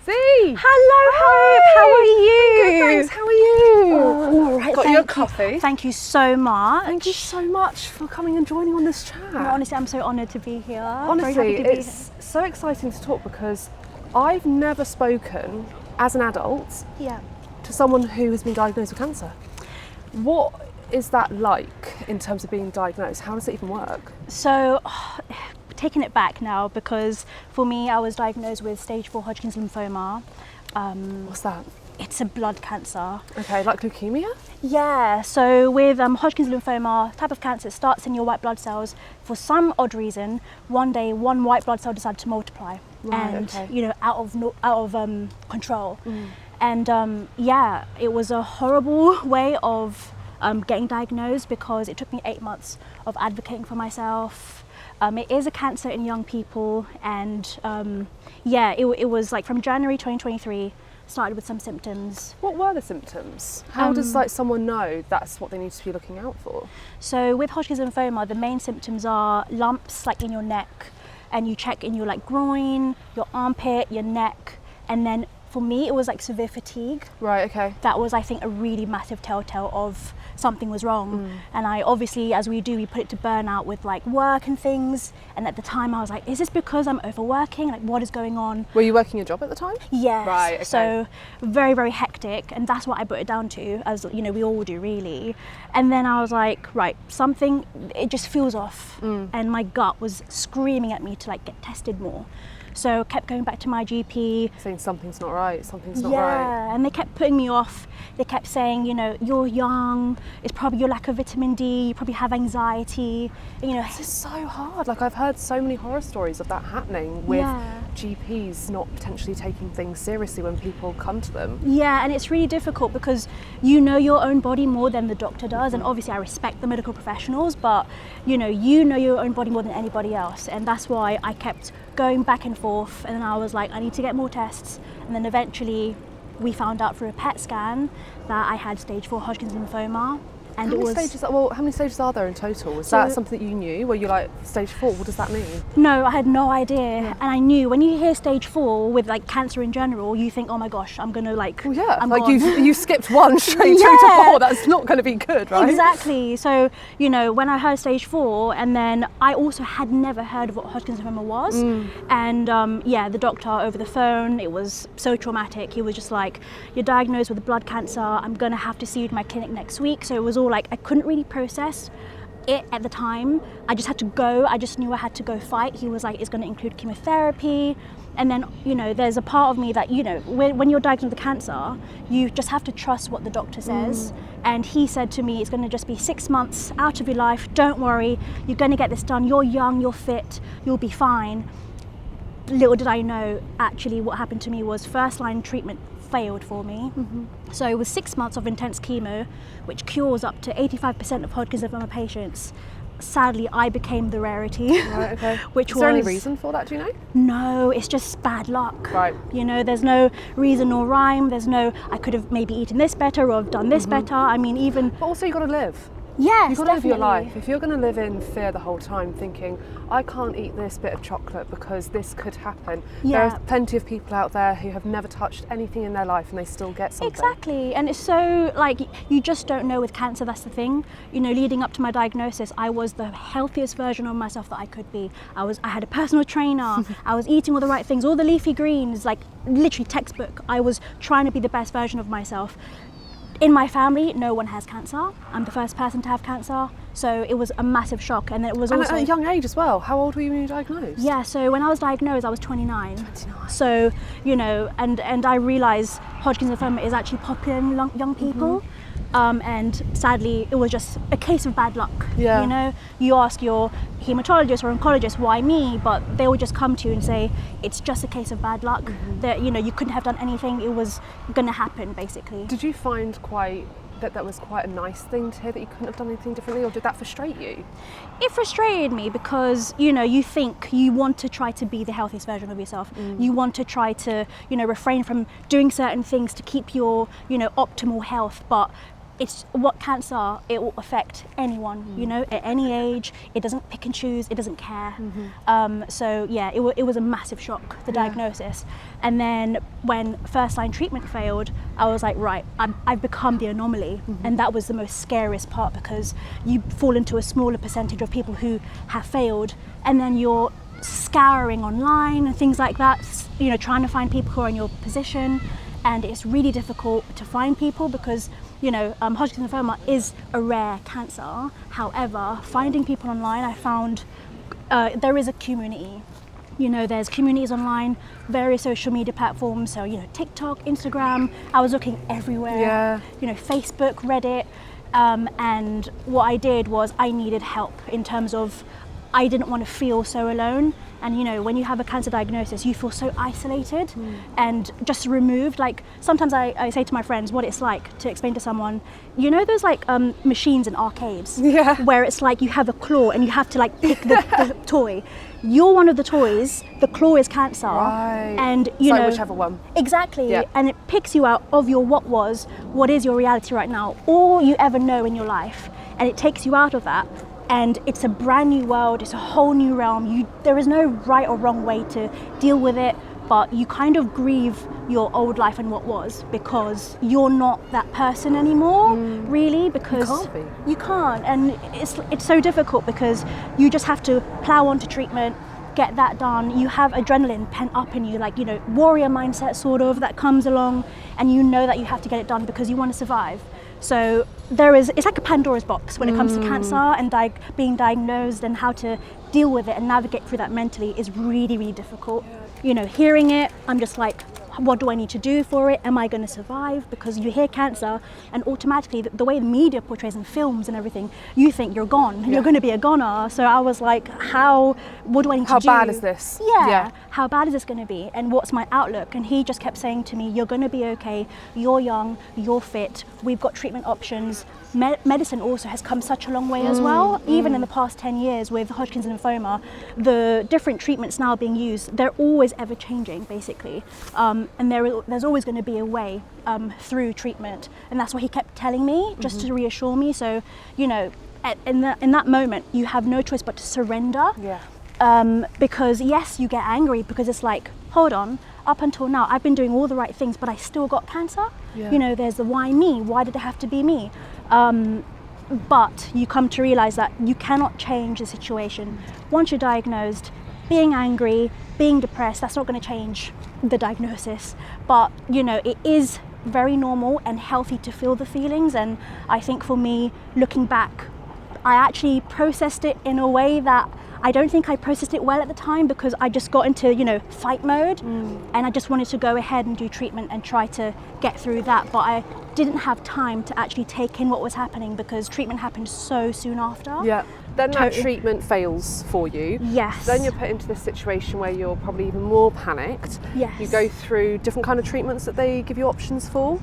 Sophie! Hello, Hope. How are you? Good, thanks. How are you? Oh, I'm all right. Got you a coffee. Thank you so much. Thank you so much for coming and joining on this chat. No, honestly, I'm so honoured to be here. Honestly, Very happy to be it's so exciting to talk because I've never spoken as an adult here. to someone who has been diagnosed with cancer. What is that like in terms of being diagnosed? How does it even work? So, taking it back now, because for me, I was diagnosed with stage 4 Hodgkin's lymphoma. What's that? It's a blood cancer. Okay, like leukemia? Yeah, so with Hodgkin's lymphoma, type of cancer, it starts in your white blood cells. For some odd reason, one day one white blood cell decided to multiply, out of control. And yeah, it was a horrible way of getting diagnosed because it took me 8 months of advocating for myself. It is a cancer in young people, and it was like from January 2023. Started with some symptoms. What were the symptoms? How does someone know that's what they need to be looking out for? So with Hodgkin's lymphoma, the main symptoms are lumps like in your neck, and you check in your like groin, your armpit, your neck, and then for me it was like severe fatigue. Right, okay. That was, I think, a really massive telltale of something was wrong. And I obviously, as we do, we put it to burnout with like work and things. And at the time I was like, is this because I'm overworking? Like, what is going on? Were you working a job at the time? Yes. Right, okay. So very, very hectic. And that's what I put it down to, as you know, we all do really. And then I was like, right, something, it just feels off. And my gut was screaming at me to like get tested more. So kept going back to my GP. Saying something's not right, something's not right. Yeah, and they kept putting me off. They kept saying, you know, you're young, it's probably your lack of vitamin D, you probably have anxiety. You know, this is so hard. Like, I've heard so many horror stories of that happening with GPs not potentially taking things seriously when people come to them. Yeah, and it's really difficult because you know your own body more than the doctor does, and obviously I respect the medical professionals, but you know your own body more than anybody else, and that's why I kept going back and forth. And then I was like, I need to get more tests, and then eventually we found out through a PET scan that I had stage 4 Hodgkin's lymphoma. And how many stages are there in total? Was that something that you knew? Were you like, stage 4, what does that mean? No, I had no idea. And I knew when you hear stage 4 with like cancer in general, you think, oh my gosh, I'm gonna like, well, yeah, I'm like gone. you skipped 1 straight through to 4. That's not going to be good, right? Exactly. So, you know, when I heard stage 4, and then I also had never heard of what Hodgkin's lymphoma was. And the doctor over the phone, it was so traumatic. He was just like, you're diagnosed with blood cancer. I'm gonna have to see you in my clinic next week. So it was all like, I couldn't really process it at the time. I just had to go. I just knew I had to go fight. He was like, it's going to include chemotherapy. And then, you know, there's a part of me that, you know, when you're diagnosed with cancer, you just have to trust what the doctor says. And he said to me, it's going to just be 6 months out of your life. Don't worry. You're going to get this done. You're young, you're fit, you'll be fine. Little did I know, actually, what happened to me was first line treatment failed for me. So it was 6 months of intense chemo, which cures up to 85% of Hodgkin's lymphoma patients. Sadly, I became the rarity. Right, okay. Is there any reason for that, do you know? No, it's just bad luck. Right. You know, there's no reason or rhyme. There's no, I could have maybe eaten this better or have done this better. I mean, even... But also, you've got to live. Yes, you've got to live your life. If you're going to live in fear the whole time, thinking, I can't eat this bit of chocolate because this could happen. There are plenty of people out there who have never touched anything in their life and they still get something. Exactly, and it's so, like, you just don't know with cancer, that's the thing. You know, leading up to my diagnosis, I was the healthiest version of myself that I could be. I had a personal trainer, I was eating all the right things, all the leafy greens, like literally textbook. I was trying to be the best version of myself. In my family, no one has cancer. I'm the first person to have cancer. So it was a massive shock. And then it was also... at a young age as well. How old were you when you were diagnosed? Yeah, so when I was diagnosed, I was 29. 29. So, you know, and I realised Hodgkin's lymphoma is actually popular in young people. And sadly, it was just a case of bad luck. Yeah. You know, you ask your hematologist or oncologist, why me? But they will just come to you and say, it's just a case of bad luck. That, you know, you couldn't have done anything. It was going to happen, basically. Did you find that was quite a nice thing to hear, that you couldn't have done anything differently, or did that frustrate you? It frustrated me because, you know, you think you want to try to be the healthiest version of yourself. You want to try to, you know, refrain from doing certain things to keep your, you know, optimal health, but it's what cancer, it will affect anyone, you know, at any age. It doesn't pick and choose, it doesn't care. So yeah, it was a massive shock, the diagnosis. And then when first line treatment failed, I was like, right, I've become the anomaly. And that was the most scariest part, because you fall into a smaller percentage of people who have failed, and then you're scouring online and things like that, you know, trying to find people who are in your position. And it's really difficult to find people because, you know, Hodgkin lymphoma is a rare cancer. However, finding people online, I found there is a community. You know, there's communities online, various social media platforms. So, you know, TikTok, Instagram, I was looking everywhere. You know, Facebook, Reddit. And what I did was I needed help in terms of I didn't want to feel so alone. And you know, when you have a cancer diagnosis, you feel so isolated and just removed. Like sometimes I say to my friends what it's like to explain to someone, you know, those like machines in arcades where it's like you have a claw and you have to like pick the toy. You're one of the toys, the claw is cancer. And you know, whichever one. Exactly. And it picks you out of your what is your reality right now, all you ever know in your life. And it takes you out of that. And it's a brand new world, it's a whole new realm. There is no right or wrong way to deal with it, but you kind of grieve your old life and what was, because you're not that person anymore, really, because you can't be. You can't, and it's so difficult because you just have to plow on to treatment, get that done. You have adrenaline pent up in you, like, you know, warrior mindset sort of that comes along, and you know that you have to get it done because you want to survive. So it's like a Pandora's box when it comes to cancer and being diagnosed, and how to deal with it and navigate through that mentally is really, really difficult. You know, hearing it, I'm just like, what do I need to do for it? Am I going to survive? Because you hear cancer and automatically the way the media portrays in films and everything, you think you're gone, you're going to be a goner. So I was like, what do I need to do? How bad is this? How bad is this going to be? And what's my outlook? And he just kept saying to me, you're going to be okay. You're young, you're fit. We've got treatment options. Medicine also has come such a long way as well. Even in the past 10 years with Hodgkin's lymphoma, the different treatments now being used, they're always ever changing, basically. And there's always going to be a way through treatment. And that's what he kept telling me, just to reassure me. So, you know, in that moment, you have no choice but to surrender. Because yes, you get angry because it's like, hold on, up until now, I've been doing all the right things, but I still got cancer. You know, there's the why me? Why did it have to be me? But you come to realize that you cannot change the situation. Once you're diagnosed, being angry, being depressed, that's not going to change the diagnosis. But, you know, it is very normal and healthy to feel the feelings. And I think for me, looking back, I actually processed it in a way that I don't think I processed it well at the time, because I just got into, you know, fight mode, and I just wanted to go ahead and do treatment and try to get through that. But I didn't have time to actually take in what was happening because treatment happened so soon after. Then that treatment fails for you. Then you're put into this situation where you're probably even more panicked. You go through different kind of treatments that they give you options for.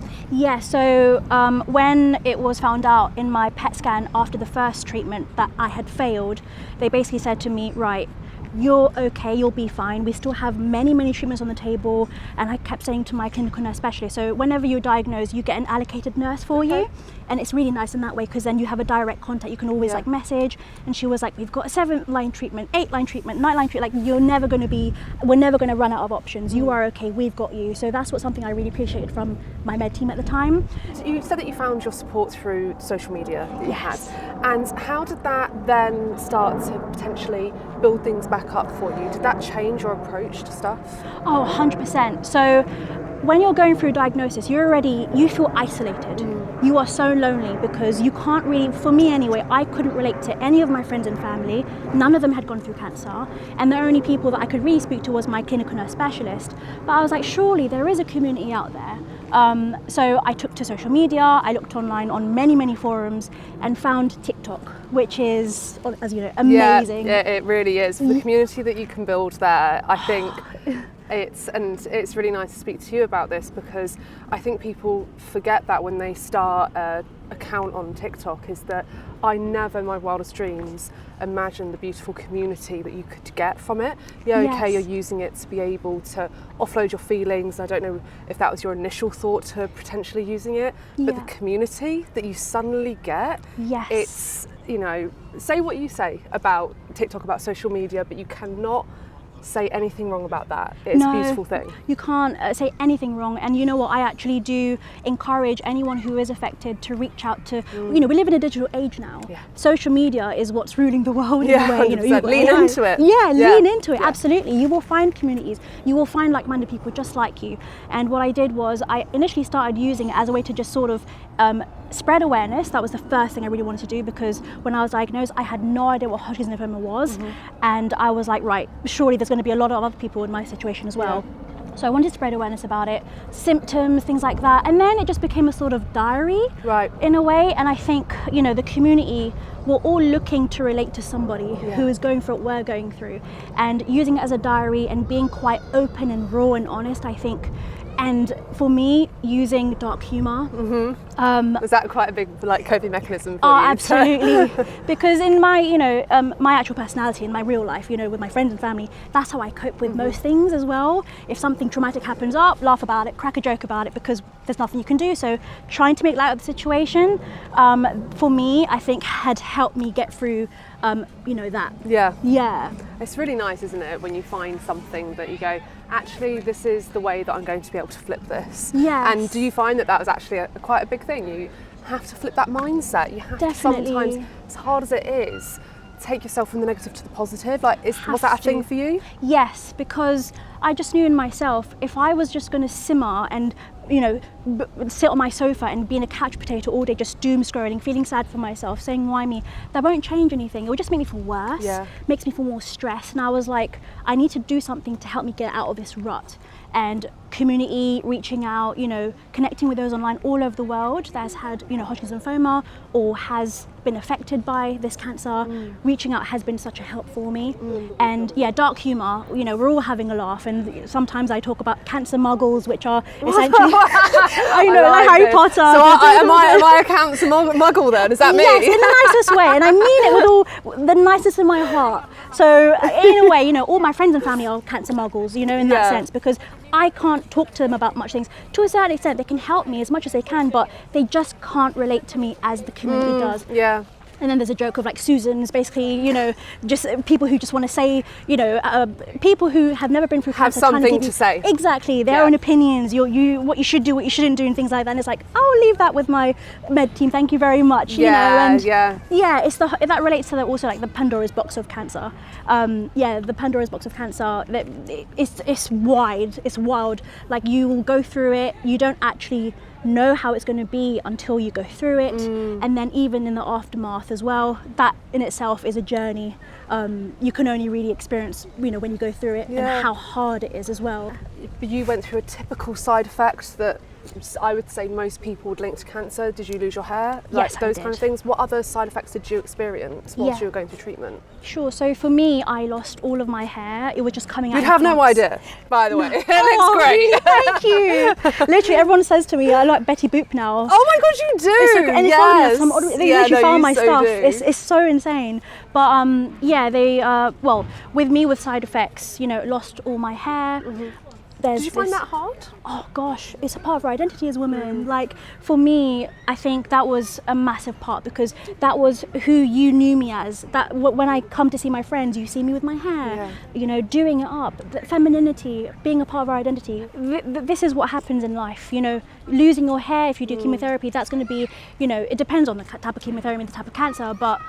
So when it was found out in my PET scan after the first treatment that I had failed, they basically said to me, right, you're okay, you'll be fine. We still have many, many treatments on the table. And I kept saying to my clinical nurse specialist, so whenever you're diagnosed, you get an allocated nurse for you. And it's really nice in that way, because then you have a direct contact. You can always like message. And she was like, we've got a 7-line treatment, 8-line treatment, 9-line treatment. Like, we're never going to run out of options. You are okay, we've got you. So that's something I really appreciated from my med team at the time. So you said that you found your support through social media that you had. And how did that then start to potentially build things back up for you? Did that change your approach to stuff? Oh, 100%. So when you're going through a diagnosis, you feel isolated. You are so lonely because you can't really, for me anyway, I couldn't relate to any of my friends and family. None of them had gone through cancer. And the only people that I could really speak to was my clinical nurse specialist. But I was like, surely there is a community out there. So I took to social media, I looked online on many, many forums and found TikTok, which is, as you know, amazing. Yeah, it really is. The community that you can build there, I think It's really nice to speak to you about this, because I think people forget that when they start a account on TikTok, is that I never in my wildest dreams imagined the beautiful community that you could get from it. Yeah, okay, you're using it to be able to offload your feelings. I don't know if that was your initial thought to potentially using it, but the community that you suddenly get, it's, you know, say what you say about TikTok, about social media, but you cannot say anything wrong about that. It's a beautiful thing. You can't say anything wrong. And you know what, I actually do encourage anyone who is affected to reach out to, you know, we live in a digital age now. Social media is what's ruling the world in a way. You know, lean into it. Lean into it, absolutely. You will find communities, you will find like-minded people just like you. And what I did was I initially started using it as a way to just sort of spread awareness. That was the first thing I really wanted to do, because when I was diagnosed, I had no idea what Hodgkin's lymphoma was, and I was like, right, surely there's going to be a lot of other people in my situation as well. So I wanted to spread awareness about it, symptoms, things like that, and then it just became a sort of diary, in a way. And I think, you know, the community, we're all looking to relate to somebody who is going through what we're going through, and using it as a diary and being quite open and raw and honest, I think. And for me, using dark humour. Was that quite a big coping mechanism for you? Absolutely. Because in my, you know, my actual personality in my real life, you know, with my friends and family, that's how I cope with most things as well. If something traumatic happens up, laugh about it, crack a joke about it, because there's nothing you can do. So trying to make light of the situation, for me, I think had helped me get through, you know, that. It's really nice, isn't it, when you find something that you go, actually, this is the way that I'm going to be able to flip this. And do you find that was actually quite a big thing? You have to flip that mindset. You have to sometimes, as hard as it is, take yourself from the negative to the positive. Was that a thing for you? Yes, because I just knew in myself, if I was just going to simmer and, you know, sit on my sofa and be in a couch potato all day, just doom scrolling, feeling sad for myself, saying why me, that won't change anything. It will just make me feel worse, makes me feel more stressed. And I was like, I need to do something to help me get out of this rut. And community, reaching out, you know, connecting with those online all over the world that has had, you know, Hodgkin's lymphoma or has been affected by this cancer, reaching out has been such a help for me. And dark humour, you know, we're all having a laugh, and sometimes I talk about cancer muggles, which are essentially, I know, like Harry Potter. So am I a cancer muggle then? Is that me? Yes, in the nicest way, and I mean it with all the nicest in my heart. So in a way, you know, all my friends and family are cancer muggles, you know, in that sense, because I can't talk to them about much things. To a certain extent, they can help me as much as they can, but they just can't relate to me as the community does. And then there's a joke of like Susans, basically, you know, just people who just want to say, you know, people who have never been through cancer. Have something to say. Exactly, their own opinions, what you should do, what you shouldn't do, and things like that. And it's like, I'll leave that with my med team, thank you very much. You know, and it's that relates to also like the Pandora's box of cancer. The Pandora's box of cancer, it's wide, it's wild. Like, you will go through it, you don't actually know how it's going to be until you go through it, and then even in the aftermath as well, that in itself is a journey. You can only really experience, you know, when you go through it, and how hard it is as well. You went through a typical side effect that I would say most people would link to cancer. Did you lose your hair? Yes, those kind of things. What other side effects did you experience whilst you were going through treatment? Sure. So for me, I lost all of my hair. It was just coming out. You'd have no idea, by the way. It looks great. Thank you. Literally, everyone says to me, I like Betty Boop now. Oh my God, you do. So, and it's they literally found my stuff. It's so insane. But with me, with side effects, you know, lost all my hair. Did you find that hard? Oh gosh, it's a part of our identity as women. Like, for me, I think that was a massive part, because that was who you knew me as. That when I come to see my friends, you see me with my hair, you know, doing it up, femininity, being a part of our identity. This is what happens in life, you know, losing your hair if you do chemotherapy, that's going to be, you know, it depends on the type of chemotherapy and the type of cancer, but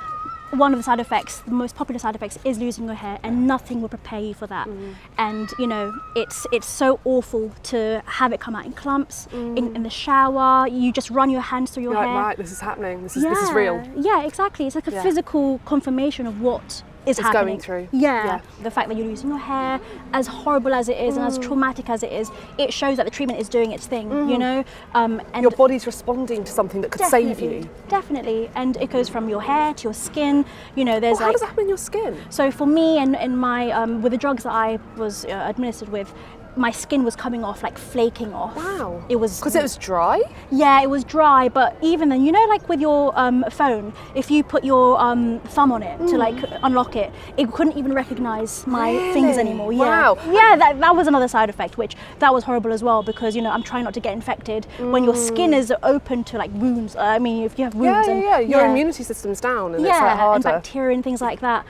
one of the side effects, the most popular side effects, is losing your hair, and nothing will prepare you for that. And you know, it's so awful to have it come out in clumps, in the shower. You just run your hands through your hair. Right, this is happening. This is real. Yeah, exactly. It's like a physical confirmation of what is happening. Going through. Yeah. The fact that you're losing your hair, as horrible as it is and as traumatic as it is, it shows that the treatment is doing its thing, you know. And your body's responding to something that could save you. Definitely. And it goes from your hair to your skin. You know, there's how does that happen in your skin? So for me and my with the drugs that I was administered with, my skin was coming off, like flaking off. Wow. It was because it was dry. Yeah, it was dry, but even then, you know, like with your phone, if you put your thumb on it to like unlock it, it couldn't even recognize my fingers anymore. Yeah. Wow. Yeah, that was another side effect, which that was horrible as well, because, you know, I'm trying not to get infected when your skin is open to like wounds. I mean, if you have wounds, your immunity system's down, and it's like and harder. bacteria and things like that.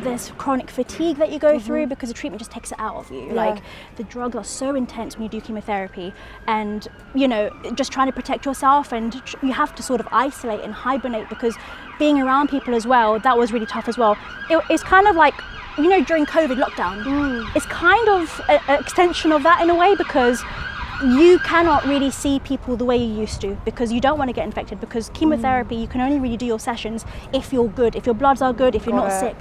There's chronic fatigue that you go through because the treatment just takes it out of you. Like, the drugs are so intense when you do chemotherapy, and, you know, just trying to protect yourself, and you have to sort of isolate and hibernate, because being around people as well, that was really tough as well. It's kind of like, you know, during COVID lockdown, it's kind of an extension of that in a way, because you cannot really see people the way you used to, because you don't want to get infected, because chemotherapy, you can only really do your sessions if you're good, if your bloods are good, if you're not sick.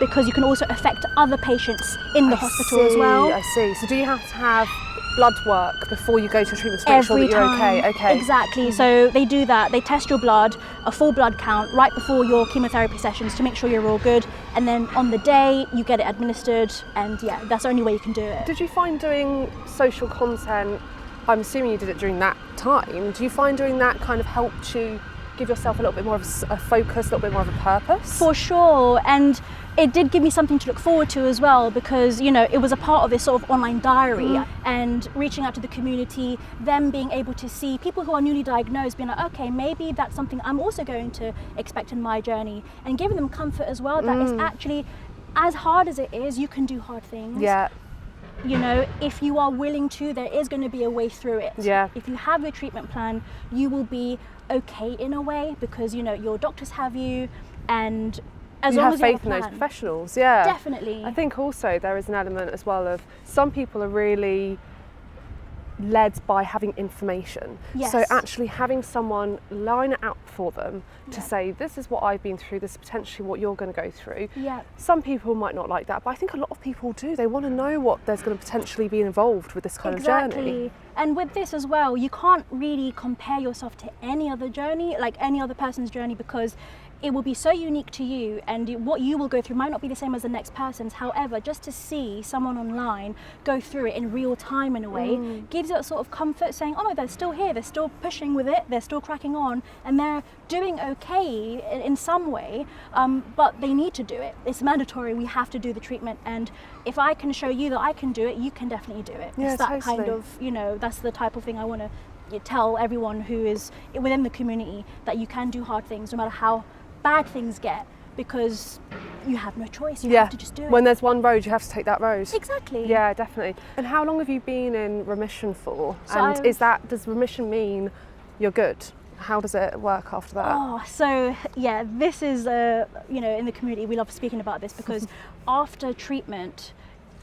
Because you can also affect other patients in the hospital as well. I see. So do you have to have blood work before you go to treatment to make sure that you're okay? Okay. Exactly. So they do that. They test your blood, a full blood count, right before your chemotherapy sessions to make sure you're all good. And then on the day, you get it administered. And yeah, that's the only way you can do it. Did you find doing social content, I'm assuming you did it during that time, do you find doing that kind of helped you give yourself a little bit more of a focus, a little bit more of a purpose? For sure. And it did give me something to look forward to as well, because, you know, it was a part of this sort of online diary and reaching out to the community, them being able to see people who are newly diagnosed, being like, okay, maybe that's something I'm also going to expect in my journey, and giving them comfort as well, that it's actually, as hard as it is, you can do hard things. Yeah. You know, if you are willing to, there is going to be a way through it. Yeah. If you have your treatment plan, you will be okay in a way, because, you know, your doctors have you, and as you long have as faith you have in a those plan. professionals. Yeah, Definitely. I think also there is an element as well of some people are really led by having information. Yes. So actually having someone line it out for them to say, this is what I've been through, this is potentially what you're going to go through. Yeah. Some people might not like that, but I think a lot of people do. They want to know what there's going to potentially be involved with this kind of journey. And with this as well, you can't really compare yourself to any other journey, like any other person's journey, because it will be so unique to you, and what you will go through might not be the same as the next person's. However, just to see someone online go through it in real time in a way gives you a sort of comfort, saying, oh no, they're still here, they're still pushing with it, they're still cracking on, and they're doing okay in some way, but they need to do it. It's mandatory, we have to do the treatment, and if I can show you that I can do it, you can definitely do it. Yeah, it's that totally. kind of, you know, that's the type of thing I want to tell everyone who is within the community, that you can do hard things no matter how bad things get, because you have no choice. You have to just do it. When there's one road, you have to take that road. Exactly. Yeah, definitely. And how long have you been in remission for? So and does remission mean you're good? How does it work after that? Oh, so yeah, this is you know, in the community we love speaking about this, because after treatment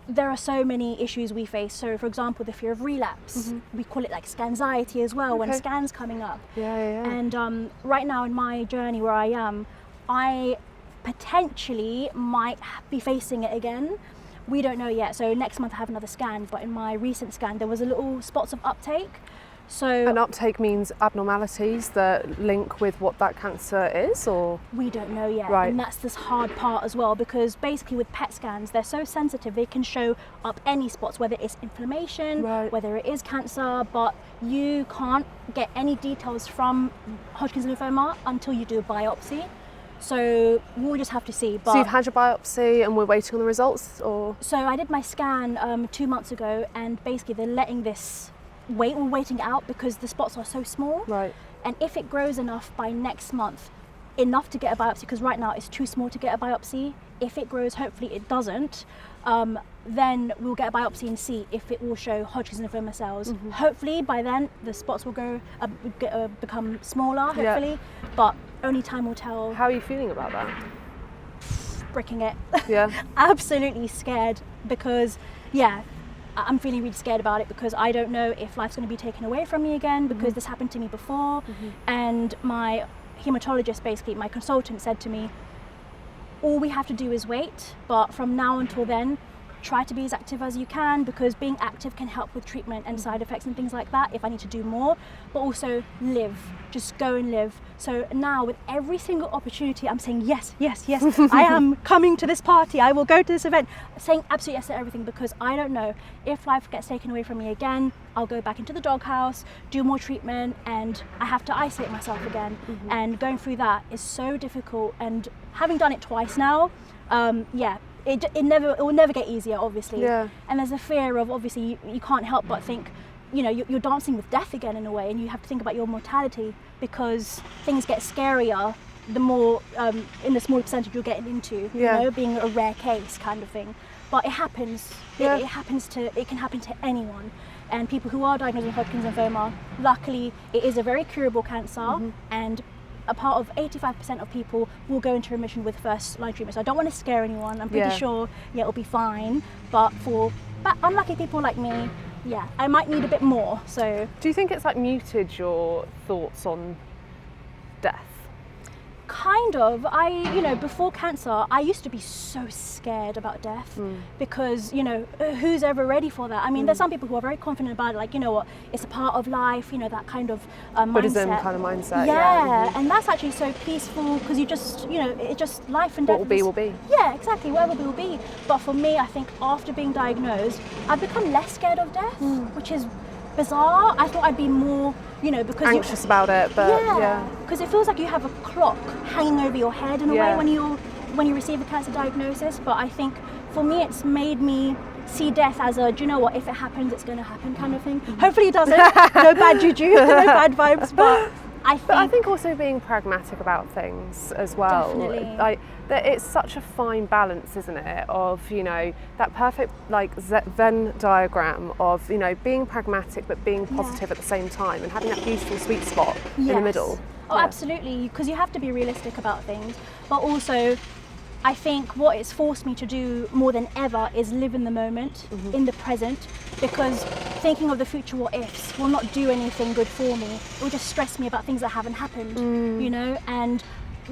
there are so many issues we face. So for example, the fear of relapse, we call it like scanxiety as well, when scans coming up. And right now in my journey where I am, I potentially might be facing it again. We don't know yet. So next month I have another scan, but in my recent scan there was a little spots of uptake. So an uptake means abnormalities that link with what that cancer is, or? We don't know yet, right. And that's this hard part as well, because basically with PET scans, they're so sensitive, they can show up any spots, whether it's inflammation, whether it is cancer, but you can't get any details from Hodgkin's lymphoma until you do a biopsy. So we'll just have to see. But so you've had your biopsy and we're waiting on the results, or? So I did my scan 2 months ago, and basically they're letting this we're waiting it out because the spots are so small. Right. And if it grows enough by next month, enough to get a biopsy, because right now it's too small to get a biopsy. If it grows, hopefully it doesn't, then we'll get a biopsy and see if it will show Hodgkin's lymphoma cells. Hopefully by then the spots will become smaller, hopefully, but only time will tell. How are you feeling about that? Bricking it. Yeah. Absolutely scared, because I'm feeling really scared about it, because I don't know if life's going to be taken away from me again, because this happened to me before. And my hematologist, basically my consultant, said to me, all we have to do is wait, but from now until then try to be as active as you can, because being active can help with treatment and side effects and things like that if I need to do more. But also live, just go and live. So now with every single opportunity, I'm saying yes, yes, yes. I am coming to this party, I will go to this event, saying absolutely yes to everything, because I don't know if life gets taken away from me again, I'll go back into the doghouse, do more treatment, and I have to isolate myself again. And going through that is so difficult, and having done it twice now, it will never get easier, obviously. Yeah. And there's a fear of, obviously, you can't help but think, you know, you're dancing with death again in a way, and you have to think about your mortality, because things get scarier the more in the smaller percentage you're getting into, you know, being a rare case kind of thing. But it happens. It can happen to anyone. And people who are diagnosed with Hodgkin's lymphoma, luckily, it is a very curable cancer, and a part of 85% of people will go into remission with first line treatment. So I don't want to scare anyone. I'm pretty sure, it'll be fine. But for unlucky people like me, I might need a bit more. So do you think it's like muted your thoughts on death? Kind of. Before cancer, I used to be so scared about death, because, you know, who's ever ready for that? I mean, there's some people who are very confident about it, like, you know what, it's a part of life, you know, that kind of Buddhism mindset. kind of mindset. Yeah, and that's actually so peaceful, because you just, you know, it's just life and death. What will be, will be. Yeah, exactly, whatever will be. But for me, I think after being diagnosed, I've become less scared of death, which is bizarre. I thought I'd be more, you know, because anxious about it, but because it feels like you have a clock hanging over your head in a way when you receive a cancer diagnosis. But I think for me, it's made me see death as a, do you know what, if it happens, it's going to happen kind of thing. Hopefully it doesn't. No bad juju, no bad vibes, but I think also being pragmatic about things as well. Definitely. Like, it's such a fine balance, isn't it? Of, you know, that perfect like Venn diagram of, you know, being pragmatic but being positive at the same time, and having that beautiful sweet spot in the middle. Oh, absolutely, because you have to be realistic about things, but also I think what it's forced me to do more than ever is live in the moment, in the present, because thinking of the future what ifs will not do anything good for me. It will just stress me about things that haven't happened, you know, and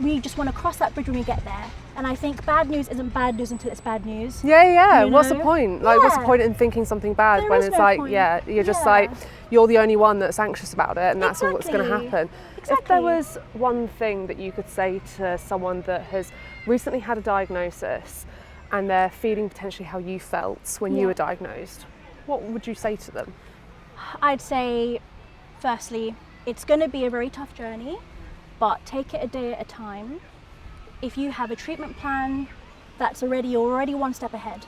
we just want to cross that bridge when we get there. And I think bad news isn't bad news until it's bad news. Yeah. You What's the know? point? Like, what's the point in thinking something bad when it's like, you're just like, you're the only one that's anxious about it, and that's all that's going to happen. If there was one thing that you could say to someone that has recently had a diagnosis and they're feeling potentially how you felt when you were diagnosed, what would you say to them? I'd say, firstly, it's going to be a very tough journey, but take it a day at a time. If you have a treatment plan that's you're already one step ahead.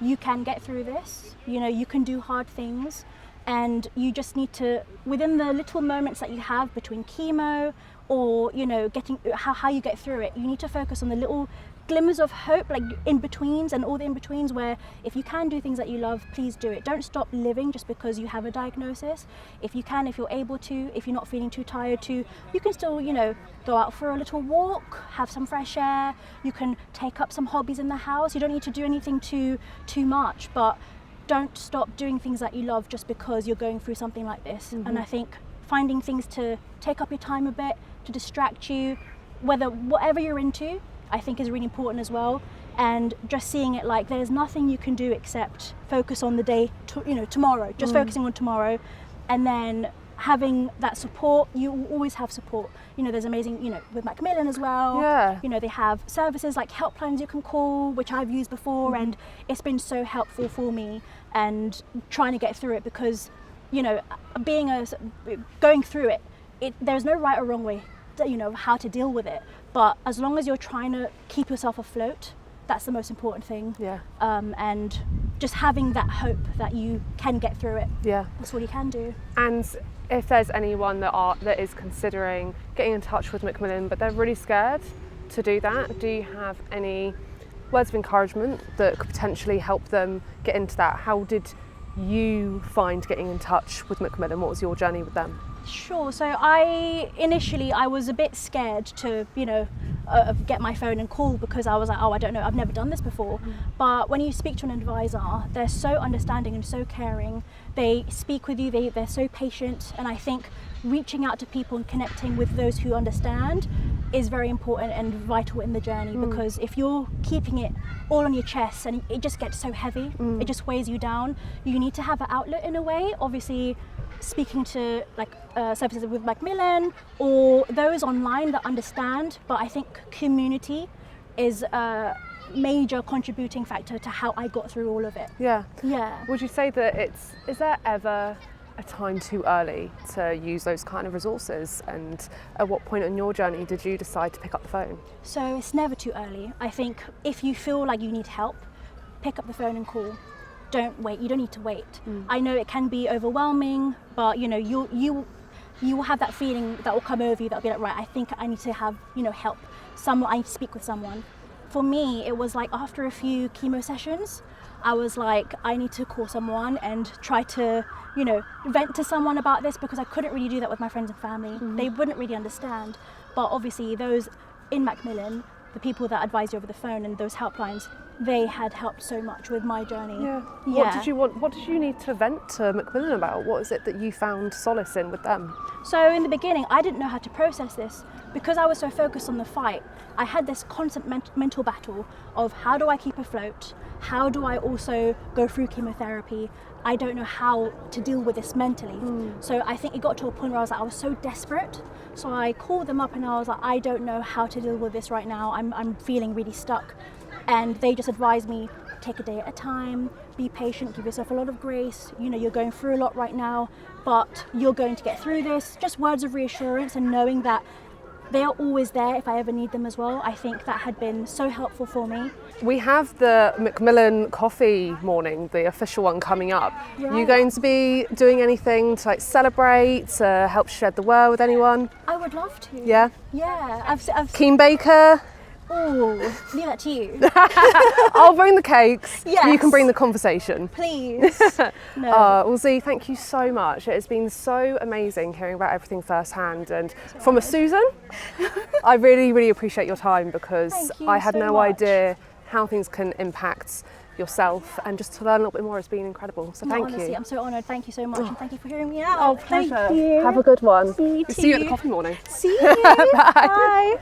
You can get through this, you know, you can do hard things, and you just need to, within the little moments that you have between chemo or, you know, getting how you get through it, you need to focus on the little glimmers of hope, like in-betweens and all the in-betweens, where if you can do things that you love, please do it. Don't stop living just because you have a diagnosis. If you can, if you're able to, if you're not feeling too tired to, you can still, you know, go out for a little walk, have some fresh air, you can take up some hobbies in the house. You don't need to do anything too much, but don't stop doing things that you love just because you're going through something like this. And I think finding things to take up your time a bit, to distract you, whatever you're into, I think is really important as well. And just seeing it like there's nothing you can do except focus on the day, tomorrow, just focusing on tomorrow, and then having that support. You will always have support. You know, there's amazing, you know, with Macmillan as well. Yeah. You know, they have services like helplines you can call, which I've used before, and it's been so helpful for me and trying to get through it, because, you know, going through it, there's no right or wrong way, you know, how to deal with it. But as long as you're trying to keep yourself afloat, that's the most important thing. Yeah. And just having that hope that you can get through it. Yeah. That's all you can do. And if there's anyone that is considering getting in touch with Macmillan, but they're really scared to do that, do you have any words of encouragement that could potentially help them get into that? How did you find getting in touch with Macmillan? What was your journey with them? Sure. So initially I was a bit scared to, you know, get my phone and call, because I was like, oh, I don't know, I've never done this before. But when you speak to an advisor, they're so understanding and so caring. They speak with you, they're so patient. And I think reaching out to people and connecting with those who understand is very important and vital in the journey, because if you're keeping it all on your chest and it just gets so heavy, it just weighs you down. You need to have an outlet in a way. Obviously, speaking to like services with Macmillan or those online that understand, but I think community is a major contributing factor to how I got through all of it. Yeah. Yeah. Would you say that is there ever a time too early to use those kind of resources, and at what point on your journey did you decide to pick up the phone? So it's never too early. I think if you feel like you need help, pick up the phone and call. Don't wait. You don't need to wait. I know it can be overwhelming, but you know, you will have that feeling that will come over you that'll be like, right, I think I need to have, you know, help. I need to speak with someone. For me, it was like after a few chemo sessions, I was like, I need to call someone and try to, you know, vent to someone about this, because I couldn't really do that with my friends and family. They wouldn't really understand. But obviously those in Macmillan, the people that advise you over the phone and those helplines, they had helped so much with my journey. Yeah. Yeah. What did you need to vent to Macmillan about? What is it that you found solace in with them? So in the beginning, I didn't know how to process this because I was so focused on the fight. I had this constant mental battle of how do I keep afloat? How do I also go through chemotherapy? I don't know how to deal with this mentally. So I think it got to a point where I was like, I was so desperate. So I called them up and I was like, I don't know how to deal with this right now. I'm feeling really stuck. And they just advised me, take a day at a time, be patient, give yourself a lot of grace. You know, you're going through a lot right now, but you're going to get through this. Just words of reassurance and knowing that they are always there if I ever need them as well. I think that had been so helpful for me. We have the Macmillan coffee morning, the official one, coming up. Right. Are you going to be doing anything to like celebrate, to help shed the word with anyone? I would love to. Yeah? Yeah. I've Keen baker? Oh, leave that to you. I'll bring the cakes. Yes. You can bring the conversation. Please. No. Well, Z, thank you so much. It has been so amazing hearing about everything firsthand. And from a Susan, I really, really appreciate your time, because Thank you I had so no much. idea how things can impact yourself, and just to learn a little bit more has been incredible. So No, thank honestly, you. I'm so honoured. Thank you so much, and thank you for hearing me out. Oh, pleasure. Thank you. Have a good one. See you See you at the too. coffee morning. See you. Bye.